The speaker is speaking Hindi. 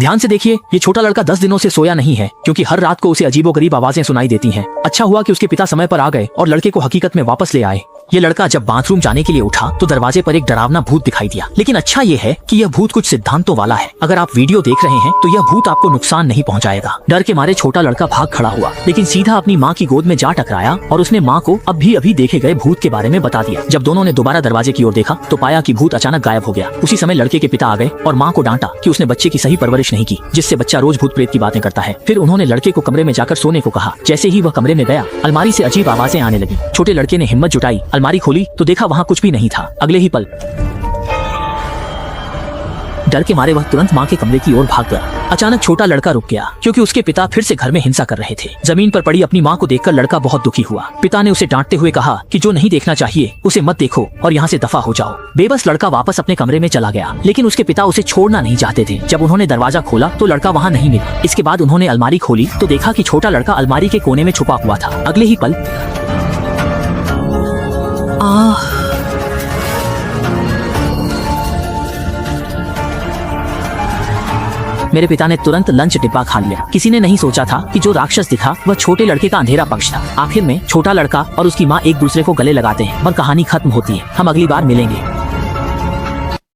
ध्यान से देखिए, ये छोटा लड़का 10 दिनों से सोया नहीं है क्योंकि हर रात को उसे अजीबोगरीब आवाजें सुनाई देती हैं। अच्छा हुआ कि उसके पिता समय पर आ गए और लड़के को हकीकत में वापस ले आए। ये लड़का जब बाथरूम जाने के लिए उठा तो दरवाजे पर एक डरावना भूत दिखाई दिया। लेकिन अच्छा ये है कि यह भूत कुछ सिद्धांतों वाला है। अगर आप वीडियो देख रहे हैं तो यह भूत आपको नुकसान नहीं पहुंचाएगा। डर के मारे छोटा लड़का भाग खड़ा हुआ, लेकिन सीधा अपनी माँ की गोद में जा टकराया और उसने माँ को अभी देखे गए भूत के बारे में बता दिया। जब दोनों ने दोबारा दरवाजे की ओर देखा तो पाया कि भूत अचानक गायब हो गया। उसी समय लड़के के पिता आ गए और माँ को डांटा कि उसने बच्चे की सही परवरिश नहीं की, जिससे बच्चा रोज भूत प्रेत की बातें करता है। फिर उन्होंने लड़के को कमरे में जाकर सोने को कहा। जैसे ही वह कमरे में गया, अलमारी से अजीब आवाजें आने लगी। छोटे लड़के ने हिम्मत जुटाई, अलमारी खोली तो देखा वहाँ कुछ भी नहीं था। अगले ही पल डर के मारे वह तुरंत माँ के कमरे की ओर भाग गया। अचानक छोटा लड़का रुक गया क्योंकि उसके पिता फिर से घर में हिंसा कर रहे थे। जमीन पर पड़ी अपनी माँ को देखकर लड़का बहुत दुखी हुआ। पिता ने उसे डांटते हुए कहा कि जो नहीं देखना चाहिए उसे मत देखो और यहाँ से दफा हो जाओ। बेबस लड़का वापस अपने कमरे में चला गया, लेकिन उसके पिता उसे छोड़ना नहीं चाहते थे। जब उन्होंने दरवाजा खोला तो लड़का वहाँ नहीं मिला। इसके बाद उन्होंने अलमारी खोली तो देखा कि छोटा लड़का अलमारी के कोने में छुपा हुआ था। अगले ही पल मेरे पिता ने तुरंत लंच डिब्बा खा लिया। किसी ने नहीं सोचा था कि जो राक्षस दिखा वह छोटे लड़के का अंधेरा पक्ष था। आखिर में छोटा लड़का और उसकी माँ एक दूसरे को गले लगाते हैं और कहानी खत्म होती है। हम अगली बार मिलेंगे।